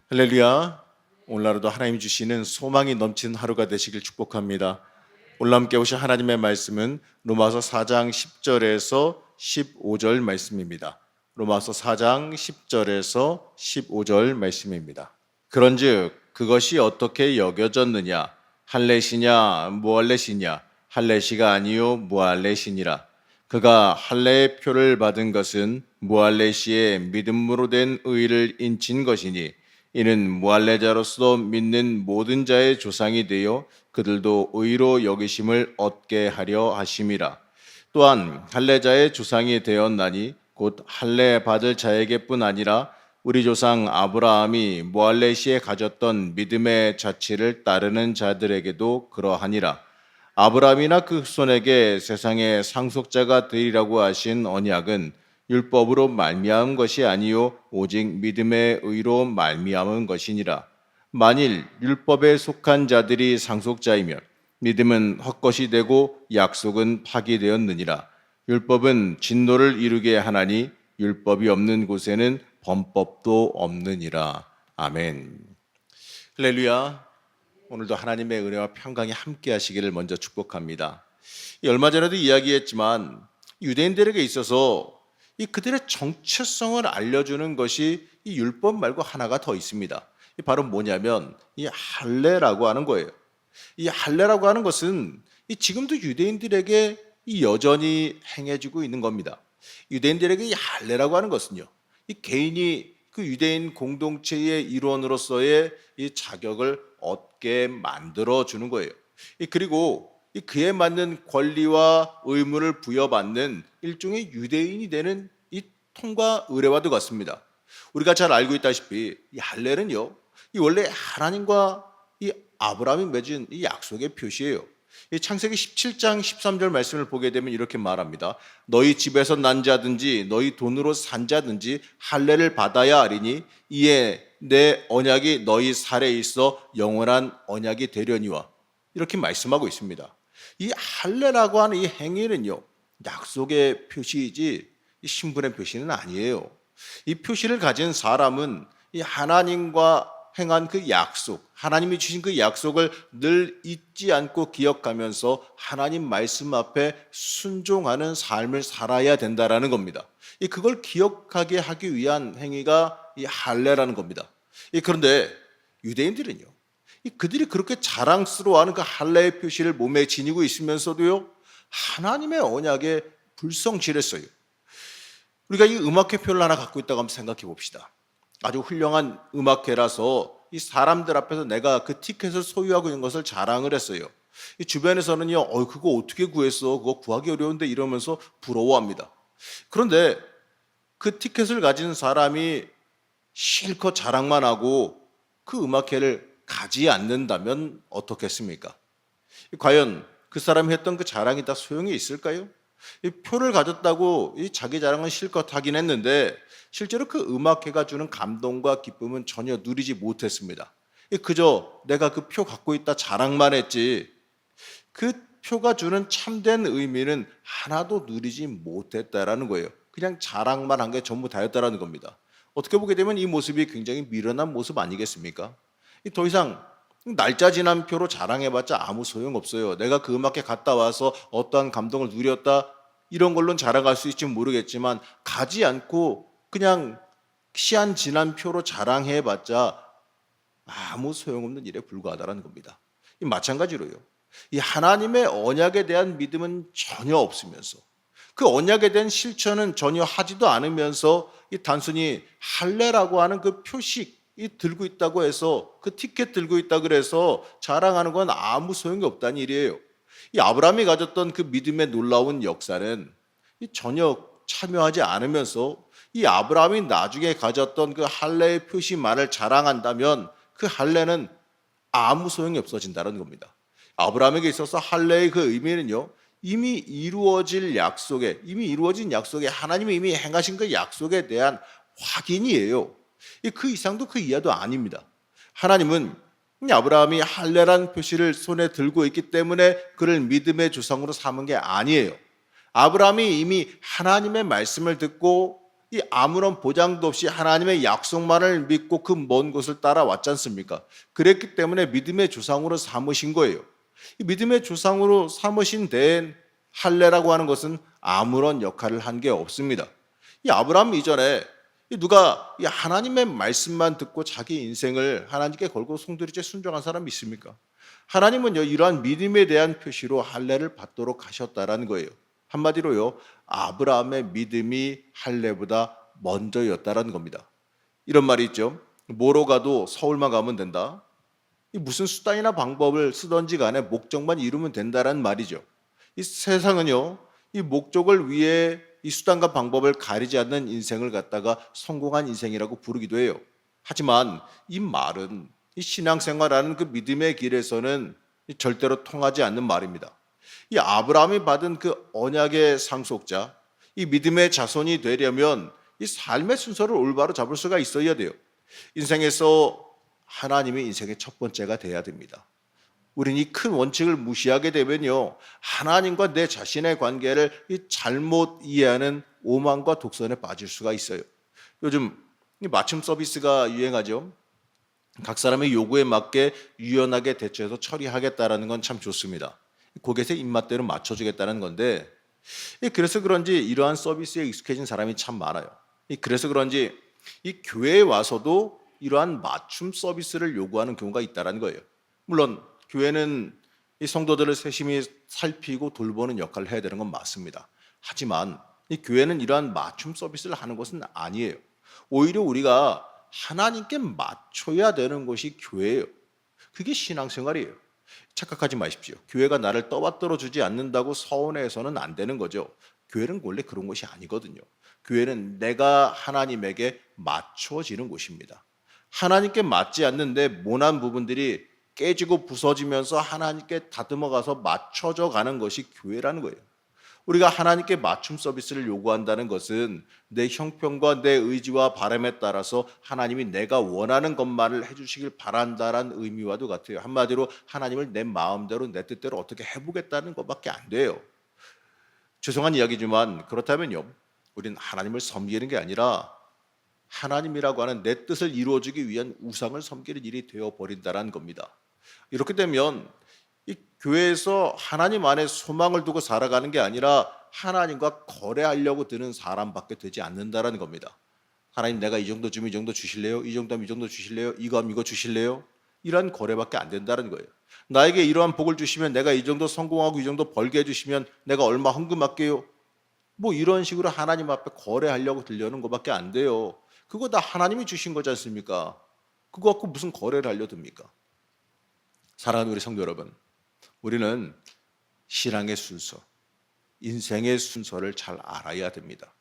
할렐루야. 오늘 하루도 하나님이 주시는 소망이 넘치는 하루가 되시길 축복합니다. 오늘 함께 오신 하나님의 말씀은 로마서 4장 10절에서 15절 말씀입니다. 로마서 4장 10절에서 15절 말씀입니다. 그런즉 그것이 어떻게 여겨졌느냐? 할례시냐 무할례시냐? 할례시가 아니요 무할례시니라. 그가 할례의 표를 받은 것은 무할례시의 믿음으로 된 의를 인친 것이니 이는 무할례자로서 믿는 모든 자의 조상이 되어 그들도 의로 여기심을 얻게 하려 하심이라. 또한 할례자의 조상이 되었나니 곧 할례 받을 자에게뿐 아니라 우리 조상 아브라함이 무할례시에 가졌던 믿음의 자취를 따르는 자들에게도 그러하니라. 아브라함이나 그 후손에게 세상의 상속자가 되리라고 하신 언약은 율법으로 말미암은 것이 아니요 오직 믿음의 의로 말미암은 것이니라. 만일 율법에 속한 자들이 상속자이면 믿음은 헛것이 되고 약속은 파기되었느니라. 율법은 진노를 이루게 하나니 율법이 없는 곳에는 범법도 없느니라. 아멘. 할렐루야. 오늘도 하나님의 은혜와 평강이 함께 하시기를 먼저 축복합니다. 얼마 전에도 이야기했지만 유대인들에게 있어서 이 그들의 정체성을 알려주는 것이 이 율법 말고 하나가 더 있습니다. 바로 뭐냐면 이 할례라고 하는 거예요. 이 할례라고 하는 것은 이 지금도 유대인들에게 이 여전히 행해지고 있는 겁니다. 유대인들에게 이 할례라고 하는 것은요, 이 개인이 그 유대인 공동체의 일원으로서의 이 자격을 얻게 만들어 주는 거예요. 그리고 그에 맞는 권리와 의무를 부여받는 일종의 유대인이 되는 이 통과 의례와도 같습니다. 우리가 잘 알고 있다시피 이 할례는요, 이 원래 하나님과 이 아브라함이 맺은 이 약속의 표시예요. 이 창세기 17장 13절 말씀을 보게 되면 이렇게 말합니다. 너희 집에서 난 자든지 너희 돈으로 산 자든지 할례를 받아야 하리니 이에 내 언약이 너희 살에 있어 영원한 언약이 되려니와. 이렇게 말씀하고 있습니다. 이 할례라고 하는 이 행위는요, 약속의 표시이지 신분의 표시는 아니에요. 이 표시를 가진 사람은 이 하나님과 행한 그 약속, 하나님이 주신 그 약속을 늘 잊지 않고 기억하면서 하나님 말씀 앞에 순종하는 삶을 살아야 된다라는 겁니다. 그걸 기억하게 하기 위한 행위가 이 할례라는 겁니다. 그런데 유대인들은요, 그들이 그렇게 자랑스러워하는 그 할례의 표시를 몸에 지니고 있으면서도요, 하나님의 언약에 불성실했어요. 우리가 이 음악회표를 하나 갖고 있다고 한번 생각해 봅시다. 아주 훌륭한 음악회라서 이 사람들 앞에서 내가 그 티켓을 소유하고 있는 것을 자랑을 했어요. 이 주변에서는요, 그거 어떻게 구했어? 그거 구하기 어려운데 이러면서 부러워합니다. 그런데 그 티켓을 가진 사람이 실컷 자랑만 하고 그 음악회를 가지 않는다면 어떻겠습니까? 과연 그 사람이 했던 그 자랑이 다 소용이 있을까요? 이 표를 가졌다고 이 자기 자랑은 실컷 하긴 했는데 실제로 그 음악회가 주는 감동과 기쁨은 전혀 누리지 못했습니다. 그저 내가 그 표 갖고 있다 자랑만 했지 그 표가 주는 참된 의미는 하나도 누리지 못했다라는 거예요. 그냥 자랑만 한 게 전부 다였다라는 겁니다. 어떻게 보게 되면 이 모습이 굉장히 미련한 모습 아니겠습니까? 더 이상 날짜 지난 표로 자랑해봤자 아무 소용없어요. 내가 그 음악회 갔다 와서 어떠한 감동을 누렸다 이런 걸로는 자랑할 수 있을지 모르겠지만 가지 않고 그냥 시한 지난 표로 자랑해봤자 아무 소용없는 일에 불과하다는 겁니다. 마찬가지로요, 이 하나님의 언약에 대한 믿음은 전혀 없으면서 그 언약에 대한 실천은 전혀 하지도 않으면서 이 단순히 할례라고 하는 그 표식 이 들고 있다고 해서 그 티켓 들고 있다 그래서 자랑하는 건 아무 소용이 없다는 일이에요. 이 아브라함이 가졌던 그 믿음의 놀라운 역사는 전혀 참여하지 않으면서 이 아브라함이 나중에 가졌던 그 할례의 표시만을 자랑한다면 그 할례는 아무 소용이 없어진다는 겁니다. 아브라함에게 있어서 할례의 그 의미는요, 이미 이루어진 약속에 하나님이 이미 행하신 그 약속에 대한 확인이에요. 그 이상도 그 이하도 아닙니다. 하나님은 아브라함이 할례란 표시를 손에 들고 있기 때문에 그를 믿음의 조상으로 삼은 게 아니에요. 아브라함이 이미 하나님의 말씀을 듣고 이 아무런 보장도 없이 하나님의 약속만을 믿고 그 먼 곳을 따라왔지 않습니까? 그랬기 때문에 믿음의 조상으로 삼으신 거예요. 이 믿음의 조상으로 삼으신 된 할례라고 하는 것은 아무런 역할을 한 게 없습니다. 이 아브라함 이전에 누가 이 하나님의 말씀만 듣고 자기 인생을 하나님께 걸고 송두리째 순종한 사람이 있습니까? 하나님은요, 이러한 믿음에 대한 표시로 할례를 받도록 하셨다라는 거예요. 한마디로요, 아브라함의 믿음이 할례보다 먼저였다라는 겁니다. 이런 말이 있죠. 뭐로 가도 서울만 가면 된다. 무슨 수단이나 방법을 쓰던지 간에 목적만 이루면 된다라는 말이죠. 이 세상은요, 이 목적을 위해 이 수단과 방법을 가리지 않는 인생을 갖다가 성공한 인생이라고 부르기도 해요. 하지만 이 말은 이 신앙생활하는 그 믿음의 길에서는 절대로 통하지 않는 말입니다. 이 아브라함이 받은 그 언약의 상속자, 이 믿음의 자손이 되려면 이 삶의 순서를 올바로 잡을 수가 있어야 돼요. 인생에서 하나님이 인생의 첫 번째가 돼야 됩니다. 우리는 이 큰 원칙을 무시하게 되면요, 하나님과 내 자신의 관계를 잘못 이해하는 오만과 독선에 빠질 수가 있어요. 요즘 맞춤 서비스가 유행하죠. 각 사람의 요구에 맞게 유연하게 대처해서 처리하겠다라는 건 참 좋습니다. 고객의 입맛대로 맞춰주겠다는 건데, 그래서 그런지 이러한 서비스에 익숙해진 사람이 참 많아요. 그래서 그런지 이 교회에 와서도 이러한 맞춤 서비스를 요구하는 경우가 있다는 거예요. 물론 교회는 이 성도들을 세심히 살피고 돌보는 역할을 해야 되는 건 맞습니다. 하지만 이 교회는 이러한 맞춤 서비스를 하는 것은 아니에요. 오히려 우리가 하나님께 맞춰야 되는 것이 교회예요. 그게 신앙생활이에요. 착각하지 마십시오. 교회가 나를 떠받들어 주지 않는다고 서운해서는 안 되는 거죠. 교회는 원래 그런 것이 아니거든요. 교회는 내가 하나님에게 맞춰지는 곳입니다. 하나님께 맞지 않는데 모난 부분들이 깨지고 부서지면서 하나님께 다듬어가서 맞춰져 가는 것이 교회라는 거예요. 우리가 하나님께 맞춤 서비스를 요구한다는 것은 내 형편과 내 의지와 바람에 따라서 하나님이 내가 원하는 것만을 해주시길 바란다라는 의미와도 같아요. 한마디로 하나님을 내 마음대로 내 뜻대로 어떻게 해보겠다는 것밖에 안 돼요. 죄송한 이야기지만 그렇다면요, 우리는 하나님을 섬기는 게 아니라 하나님이라고 하는 내 뜻을 이루어주기 위한 우상을 섬기는 일이 되어버린다는 겁니다. 이렇게 되면 이 교회에서 하나님 안에 소망을 두고 살아가는 게 아니라 하나님과 거래하려고 드는 사람밖에 되지 않는다는 겁니다. 하나님, 내가 이 정도 주면 이 정도 주실래요? 이 정도 하면 이 정도 주실래요? 이거 하면 이거 주실래요? 이런 거래밖에 안 된다는 거예요. 나에게 이러한 복을 주시면 내가 이 정도 성공하고 이 정도 벌게 해주시면 내가 얼마 헌금할게요. 뭐 이런 식으로 하나님 앞에 거래하려고 들려는 것밖에 안 돼요. 그거 다 하나님이 주신 거지 않습니까? 그거 갖고 무슨 거래를 하려 듭니까? 사랑하는 우리 성도 여러분, 우리는 신앙의 순서, 인생의 순서를 잘 알아야 됩니다.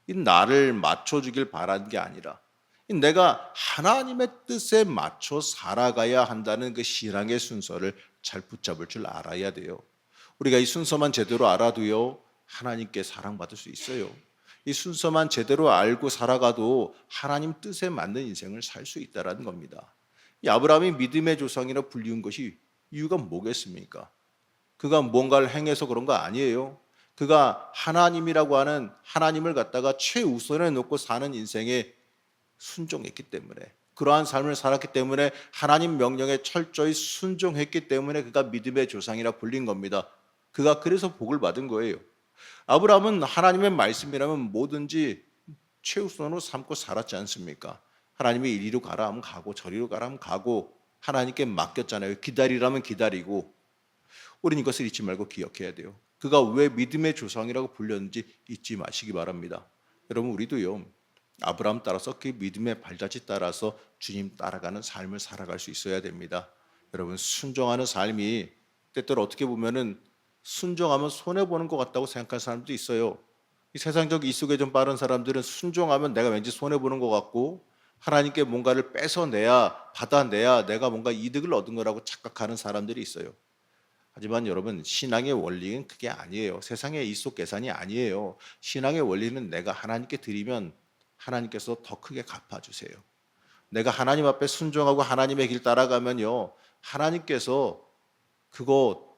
이 나를 맞춰주길 바라는 게 아니라 내가 하나님의 뜻에 맞춰 살아가야 한다는 그 신앙의 순서를 잘 붙잡을 줄 알아야 돼요. 우리가 이 순서만 제대로 알아도요, 하나님께 사랑받을 수 있어요. 이 순서만 제대로 알고 살아가도 하나님 뜻에 맞는 인생을 살 수 있다는 겁니다. 이 아브라함이 믿음의 조상이라 불리운 것이 이유가 뭐겠습니까? 그가 뭔가를 행해서 그런 거 아니에요. 그가 하나님이라고 하는 하나님을 갖다가 최우선에 놓고 사는 인생에 순종했기 때문에, 그러한 삶을 살았기 때문에, 하나님 명령에 철저히 순종했기 때문에 그가 믿음의 조상이라 불린 겁니다. 그가 그래서 복을 받은 거예요. 아브라함은 하나님의 말씀이라면 뭐든지 최우선으로 삼고 살았지 않습니까? 하나님이 이리로 가라 하면 가고 저리로 가라 하면 가고 하나님께 맡겼잖아요. 기다리라면 기다리고. 우리는 이것을 잊지 말고 기억해야 돼요. 그가 왜 믿음의 조상이라고 불렸는지 잊지 마시기 바랍니다. 여러분, 우리도요, 아브라함 따라서 그 믿음의 발자취 따라서 주님 따라가는 삶을 살아갈 수 있어야 됩니다. 여러분, 순종하는 삶이 때때로 어떻게 보면은 순종하면 손해보는 것 같다고 생각하는 사람도 있어요. 이 세상적 이속에 좀 빠른 사람들은 순종하면 내가 왠지 손해보는 것 같고 하나님께 뭔가를 뺏어내야, 받아내야 내가 뭔가 이득을 얻은 거라고 착각하는 사람들이 있어요. 하지만 여러분, 신앙의 원리는 그게 아니에요. 세상의 이속 계산이 아니에요. 신앙의 원리는 내가 하나님께 드리면 하나님께서 더 크게 갚아주세요. 내가 하나님 앞에 순종하고 하나님의 길 따라가면요, 하나님께서 그거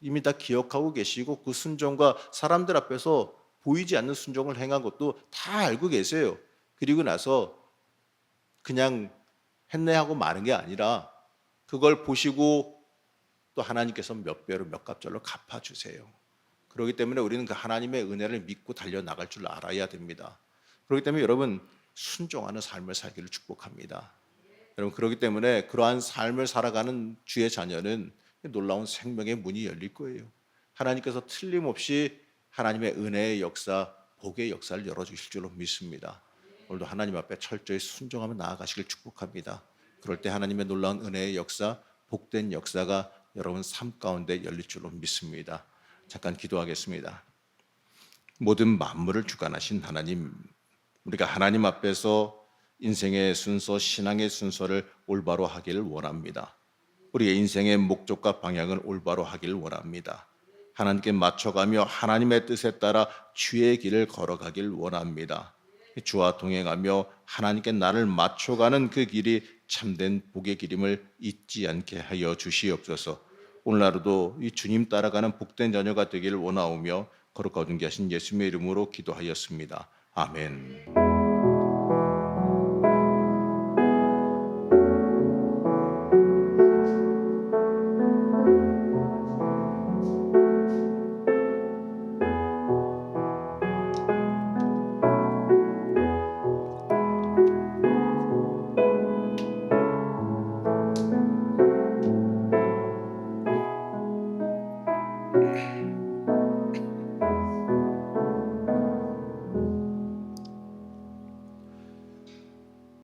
이미 다 기억하고 계시고 그 순종과 사람들 앞에서 보이지 않는 순종을 행한 것도 다 알고 계세요. 그리고 나서 그냥 했네 하고 마는 게 아니라 그걸 보시고 또 하나님께서 몇 배로 몇 갑절로 갚아주세요. 그렇기 때문에 우리는 그 하나님의 은혜를 믿고 달려나갈 줄 알아야 됩니다. 그렇기 때문에 여러분 순종하는 삶을 살기를 축복합니다. 여러분 그렇기 때문에 그러한 삶을 살아가는 주의 자녀는 놀라운 생명의 문이 열릴 거예요. 하나님께서 틀림없이 하나님의 은혜의 역사, 복의 역사를 열어주실 줄로 믿습니다. 오늘도 하나님 앞에 철저히 순종하며 나아가시길 축복합니다. 그럴 때 하나님의 놀라운 은혜의 역사, 복된 역사가 여러분 삶 가운데 열릴 줄로 믿습니다. 잠깐 기도하겠습니다. 모든 만물을 주관하신 하나님, 우리가 하나님 앞에서 인생의 순서, 신앙의 순서를 올바로 하기를 원합니다. 우리의 인생의 목적과 방향을 올바로 하기를 원합니다. 하나님께 맞춰가며 하나님의 뜻에 따라 주의 길을 걸어가길 원합니다. 주와 동행하며 하나님께 나를 맞춰가는 그 길이 참된 복의 길임을 잊지 않게 하여 주시옵소서. 오늘 하루도 이 주님 따라가는 복된 자녀가 되기를 원하오며 거룩 거듭게 하신 예수님의 이름으로 기도하였습니다. 아멘.